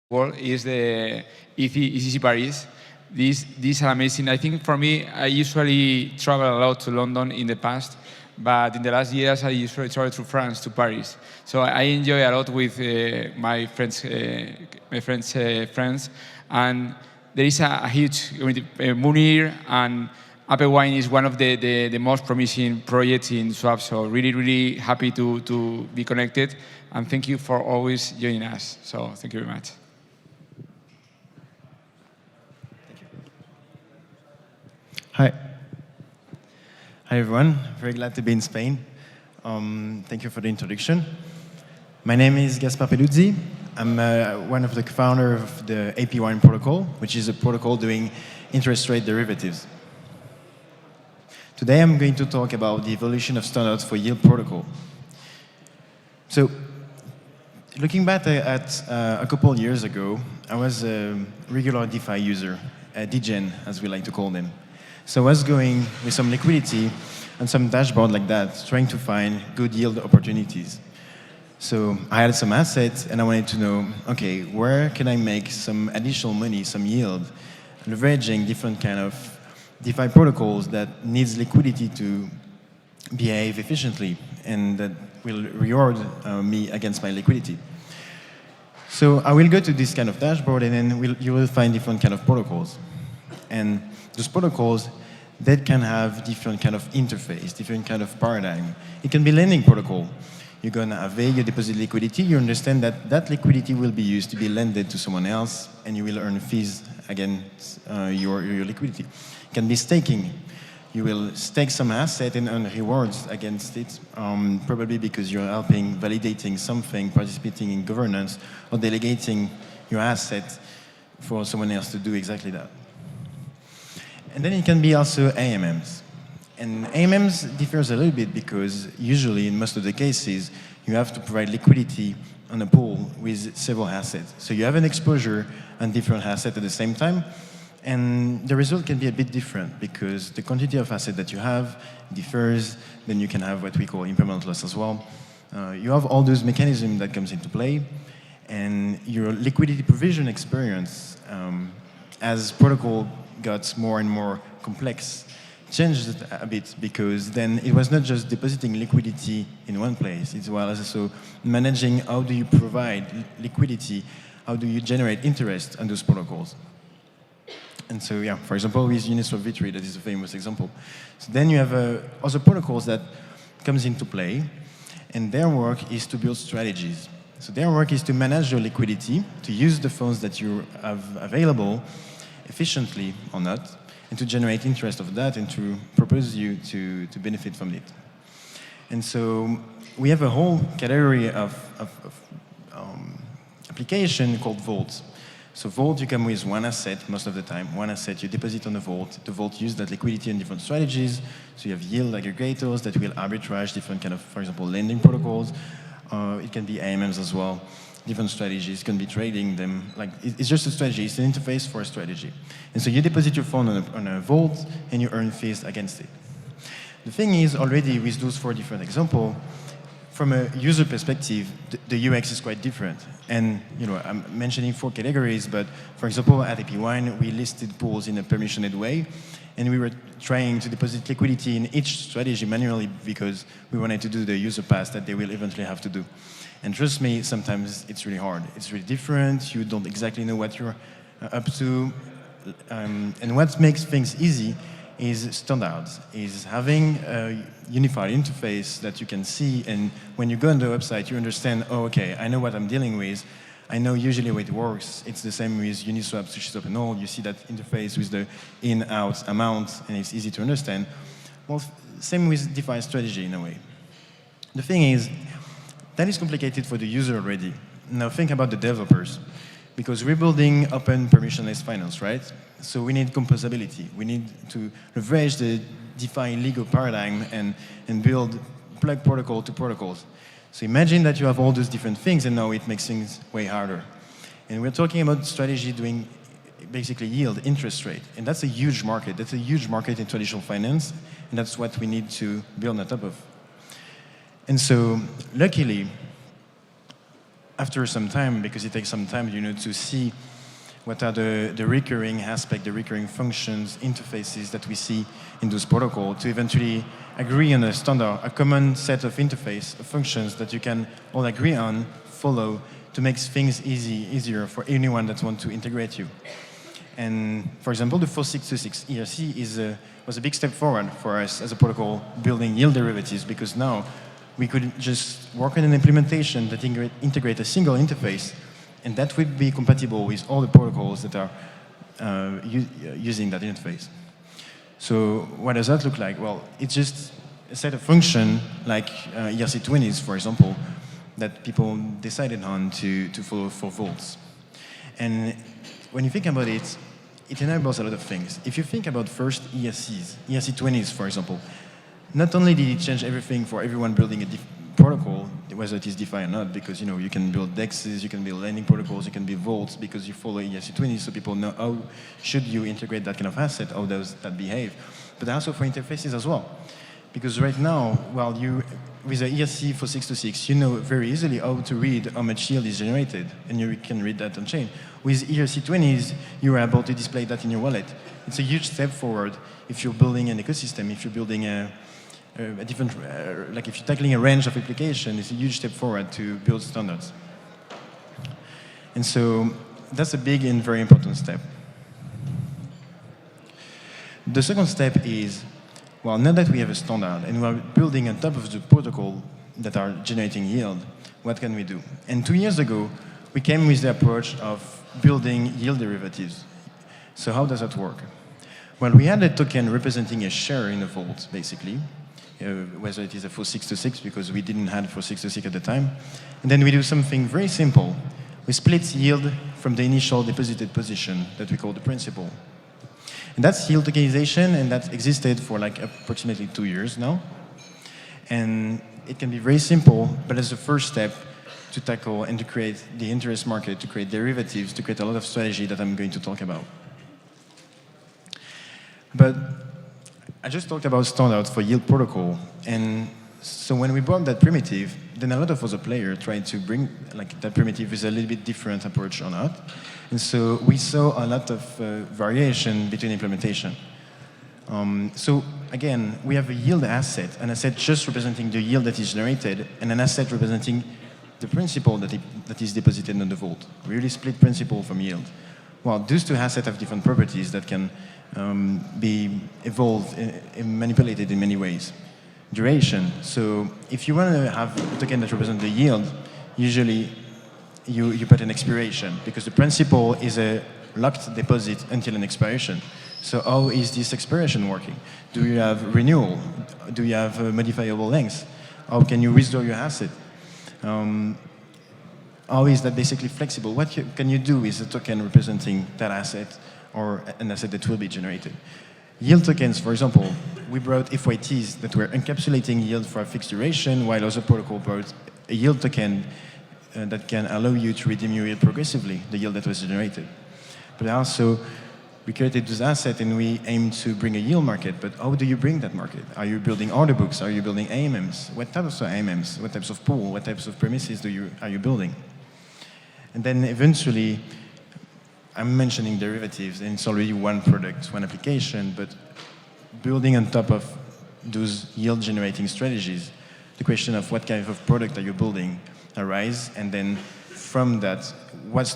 world is the ECC Paris. These are amazing. I think for me, I usually travel a lot to London in the past, but in the last years, I usually travel to France, to Paris. So I enjoy a lot with my friends, friends, and there is a huge community. Munir and APWine is one of the most promising projects in Swap. So really, really happy to be connected, and thank you for always joining us. So thank you very much. Hi. Hi, everyone. Very glad to be in Spain. Thank you for the introduction. My name is Gaspard Peduzzi. I'm one of the co-founders of the APWine protocol, which is a protocol doing interest rate derivatives. Today, I'm going to talk about the evolution of standards for yield protocol. So, looking back at a couple of years ago, I was a regular DeFi user, a degen, as we like to call them. So I was going with some liquidity and some dashboard like that, trying to find good yield opportunities. So I had some assets, and I wanted to know, okay, where can I make some additional money, some yield, leveraging different kind of DeFi protocols that needs liquidity to behave efficiently and that will reward me against my liquidity. So I will go to this kind of dashboard, and then you will find different kind of protocols. And those protocols that can have different kind of interface, different kind of paradigm. It can be lending protocol. You're going to avail your deposit liquidity. You understand that that liquidity will be used to be lended to someone else, and you will earn fees against your liquidity. It can be staking. You will stake some asset and earn rewards against it, probably because you're helping, validating something, participating in governance, or delegating your asset for someone else to do exactly that. And then it can be also AMMs. And AMMs differs a little bit because usually in most of the cases, you have to provide liquidity on a pool with several assets. So you have an exposure on different assets at the same time, and the result can be a bit different because the quantity of asset that you have differs. Then you can have what we call impermanent loss as well. You have all those mechanisms that comes into play, and your liquidity provision experience as protocol got more and more complex, changed a bit because then it was not just depositing liquidity in one place, it was also managing how do you provide liquidity, how do you generate interest on those protocols. And so, yeah, for example, with Uniswap V3, that is a famous example. So then you have other protocols that comes into play, and their work is to build strategies. So their work is to manage your liquidity, to use the funds that you have available efficiently or not, and to generate interest of that and to propose you to benefit from it. And so we have a whole category of application called vaults. So vault, you come with one asset most of the time. One asset, you deposit on the vault. The vault uses that liquidity in different strategies. So you have yield aggregators that will arbitrage different kind of, for example, lending protocols. It can be AMMs as well. Different strategies, can be trading them. Like it's just a strategy, it's an interface for a strategy. And so you deposit your fund on a vault and you earn fees against it. The thing is, already with those 4 different examples, from a user perspective, the UX is quite different. And I'm mentioning 4 categories, but for example, at APWine, we listed pools in a permissioned way, and we were trying to deposit liquidity in each strategy manually because we wanted to do the user pass that they will eventually have to do. And trust me, sometimes it's really hard. It's really different. You don't exactly know what you're up to. And what makes things easy is standards, is having a unified interface that you can see. And when you go on the website, you understand, oh, okay, I know what I'm dealing with. I know usually how it works. It's the same with Uniswap, SushiSwap, and all. You see that interface with the in-out amount, and it's easy to understand. Well, same with DeFi strategy in a way. The thing is, that is complicated for the user already. Now think about the developers, because we're building open permissionless finance, right? So we need composability. We need to leverage the DeFi legal paradigm and build plug protocol to protocols. So imagine that you have all those different things, and now it makes things way harder. And we're talking about strategy doing basically yield, interest rate. And that's a huge market. That's a huge market in traditional finance, and that's what we need to build on top of. And so, luckily, after some time, because it takes some time, to see what are the recurring aspects, the recurring functions, interfaces that we see in those protocols, to eventually agree on a standard, a common set of interface of functions that you can all agree on, follow, to make things easier for anyone that wants to integrate you. And for example, the 4626 ERC was a big step forward for us as a protocol building yield derivatives, because now we could just work on an implementation that integrate a single interface, and that would be compatible with all the protocols that are using that interface. So what does that look like? Well, it's just a set of functions like ERC20s, for example, that people decided on to follow for volts. And when you think about it, it enables a lot of things. If you think about first ERC20s, for example, not only did it change everything for everyone building a protocol, whether it is DeFi or not, because you can build DEXs, you can build lending protocols, you can build vaults because you follow ERC20, so people know how should you integrate that kind of asset, how does that behave. But also for interfaces as well. Because right now, with the ERC 4626, you know very easily how to read how much yield is generated, and you can read that on chain. With ERC20s, you are able to display that in your wallet. It's a huge step forward if you're building an ecosystem, if you're building a different, like if you're tackling a range of applications, it's a huge step forward to build standards. And so that's a big and very important step. The second step is, well, now that we have a standard and we're building on top of the protocol that are generating yield, what can we do? And 2 years ago, we came with the approach of building yield derivatives. So how does that work? Well, we had a token representing a share in a vault, basically, whether it is a 4626, because we didn't have 4626 at the time. And then we do something very simple. We split yield from the initial deposited position that we call the principal. And that's yield tokenization, and that existed for like approximately 2 years now. And it can be very simple, but as a first step to tackle and to create the interest market, to create derivatives, to create a lot of strategy that I'm going to talk about. But I just talked about standards for yield protocol, and so when we brought that primitive, then a lot of other players tried to bring like that primitive with a little bit different approach or not. And so we saw a lot of variation between implementation. So again, we have a yield asset, an asset just representing the yield that is generated, and an asset representing the principal that is deposited on the vault. We really split principal from yield. Well, those two assets have different properties that can be evolved and manipulated in many ways. Duration. So if you want to have a token that represents the yield, usually you put an expiration, because the principal is a locked deposit until an expiration. So how is this expiration working? Do you have renewal? Do you have modifiable length? How can you withdraw your asset? How is that basically flexible? What can you do with a token representing that asset or an asset that will be generated? Yield tokens, for example, we brought FYTs that were encapsulating yield for a fixed duration, while other protocol brought a yield token that can allow you to redeem your yield progressively, the yield that was generated. But also, we created this asset and we aim to bring a yield market, but how do you bring that market? Are you building order books? Are you building AMMs? What types of AMMs? What types of pool? What types of premises are you building? And then eventually, I'm mentioning derivatives, and it's already one product, one application, but building on top of those yield-generating strategies, the question of what kind of product are you building arise, and then from that, which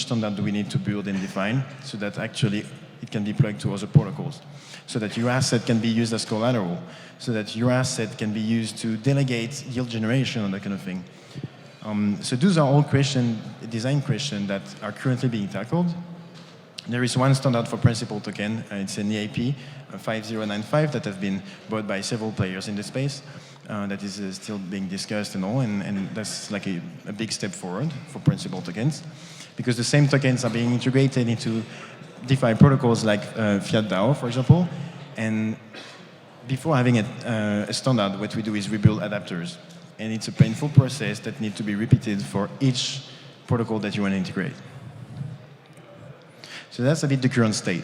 standard do we need to build and define so that actually it can be plugged to other protocols, so that your asset can be used as collateral, so that your asset can be used to delegate yield generation and that kind of thing. So those are all design questions that are currently being tackled. There is one standard for principal token. It's an EAP 5095 that have been bought by several players in the space. That is still being discussed and all, and that's like a big step forward for principal tokens, because the same tokens are being integrated into DeFi protocols like Fiat DAO, for example. And before having a standard, what we do is we build adapters. And it's a painful process that needs to be repeated for each protocol that you want to integrate. So that's a bit the current state.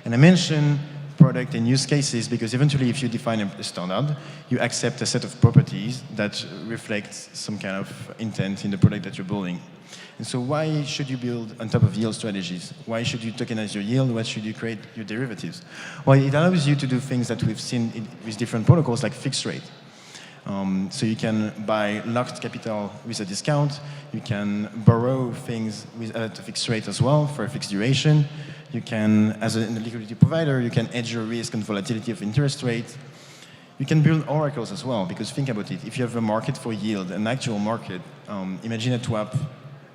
And I mentioned product and use cases, because eventually if you define a standard, you accept a set of properties that reflect some kind of intent in the product that you're building. And so why should you build on top of yield strategies? Why should you tokenize your yield? Why should you create your derivatives? Well, it allows you to do things that we've seen with different protocols, like fixed rate. So you can buy locked capital with a discount. You can borrow things at a fixed rate as well for a fixed duration. You can, as a liquidity provider, you can hedge your risk and volatility of interest rate. You can build oracles as well, because think about it. If you have a market for yield, an actual market, imagine a swap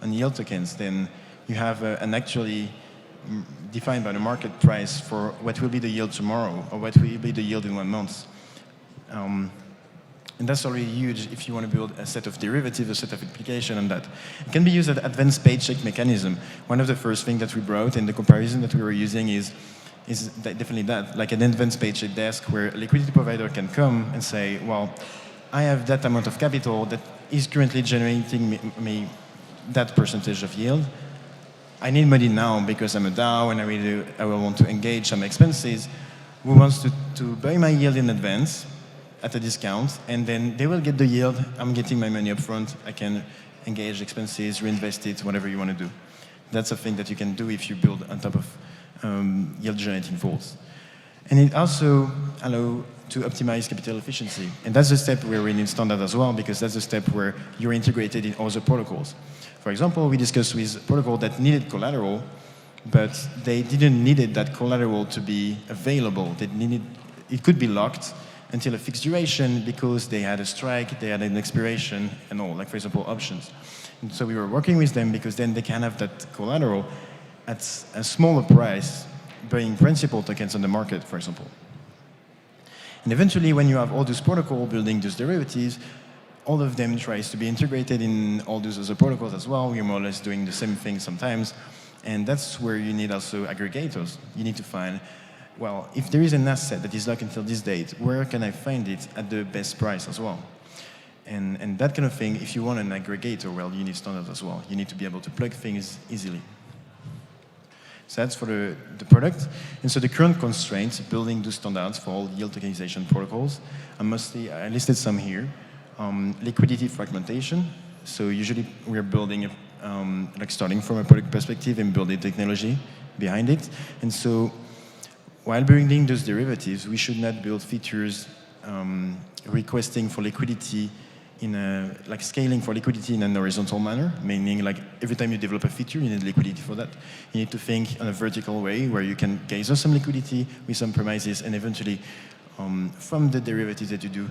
on yield tokens, then you have an actually defined by the market price for what will be the yield tomorrow, or what will be the yield in 1 month. And that's already huge if you want to build a set of derivatives, a set of application on that. It can be used as an advanced paycheck mechanism. One of the first things that we brought in the comparison that we were using is definitely that, like an advanced paycheck desk where a liquidity provider can come and say, well, I have that amount of capital that is currently generating me that percentage of yield. I need money now because I'm a DAO and I will want to engage some expenses. Who wants to buy my yield in advance at a discount, and then they will get the yield. I'm getting my money up front. I can engage expenses, reinvest it, whatever you want to do. That's a thing that you can do if you build on top of yield-generating vaults. And it also allows to optimize capital efficiency. And that's the step where we need standard as well, because that's the step where you're integrated in other protocols. For example, we discussed with a protocol that needed collateral, but they didn't need that collateral to be available. It could be locked until a fixed duration because they had a strike, they had an expiration, and all, like for example, options. And so we were working with them because then they can have that collateral at a smaller price, buying principal tokens on the market, for example. And eventually, when you have all those protocols building those derivatives, all of them tries to be integrated in all those other protocols as well. We're more or less doing the same thing sometimes. And that's where you need also aggregators. You need to find, well, if there is an asset that is locked until this date, where can I find it at the best price as well? And that kind of thing, if you want an aggregator, well, you need standards as well. You need to be able to plug things easily. So that's for the product. And so the current constraints, building those standards for all yield tokenization protocols, are mostly, I listed some here. Liquidity fragmentation. So usually we're building, like starting from a product perspective and building technology behind it. And so while building those derivatives, we should not build features requesting for liquidity like scaling for liquidity in a horizontal manner, meaning like every time you develop a feature, you need liquidity for that. You need to think in a vertical way where you can gather some liquidity with some premises and eventually from the derivatives that you do,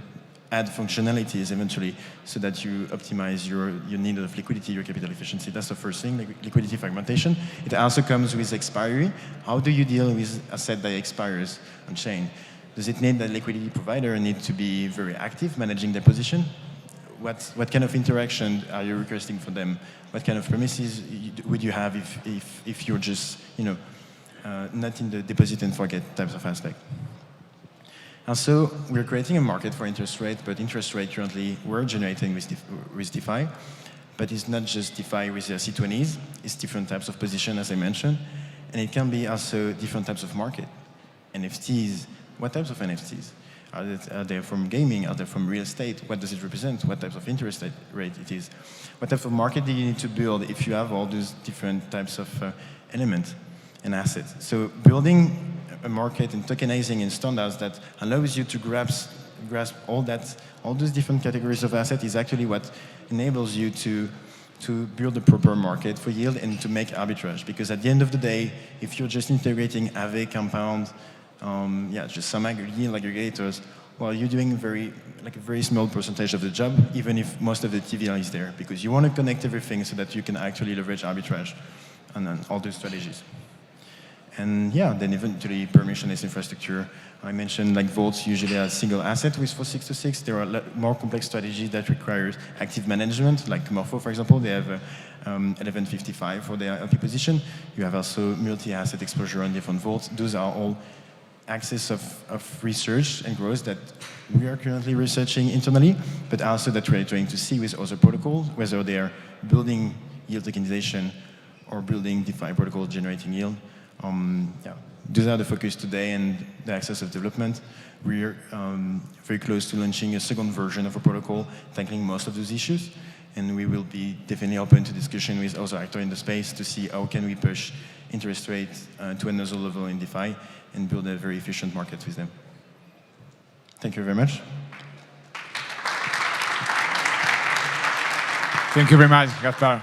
add functionalities eventually so that you optimize your need of liquidity, your capital efficiency. That's the first thing, liquidity fragmentation. It also comes with expiry. How do you deal with asset that expires on chain? Does it mean that liquidity provider need to be very active managing their position? What kind of interaction are you requesting for them? What kind of premises would you have if you're just not in the deposit and forget types of aspect? Also, we're creating a market for interest rate, but interest rate currently we're generating with DeFi, but it's not just DeFi with the C20s, it's different types of position, as I mentioned, and it can be also different types of market. NFTs, what types of NFTs? Are they from gaming? Are they from real estate? What does it represent? What types of interest rate it is? What type of market do you need to build if you have all those different types of elements and assets? So building a market and tokenizing in standards that allows you to grasp all those different categories of assets is actually what enables you to build a proper market for yield and to make arbitrage. Because at the end of the day, if you're just integrating Aave, Compound, just some yield aggregators, well, you're doing a very small percentage of the job, even if most of the TVL is there, because you want to connect everything so that you can actually leverage arbitrage on all those strategies. And then eventually permissionless infrastructure. I mentioned like vaults usually a single asset with 626. There are more complex strategies that require active management, like Morpho, for example. They have 1155 for their LP position. You have also multi-asset exposure on different vaults. Those are all axis of research and growth that we are currently researching internally, but also that we're trying to see with other protocols, whether they are building yield tokenization or building DeFi protocol generating yield. those are the focus today and the access of development. We're very close to launching a second version of a protocol tackling most of those issues. And we will be definitely open to discussion with other actors in the space to see how can we push interest rates to another level in DeFi and build a very efficient market with them. Thank you very much. Thank you very much, Gaspard.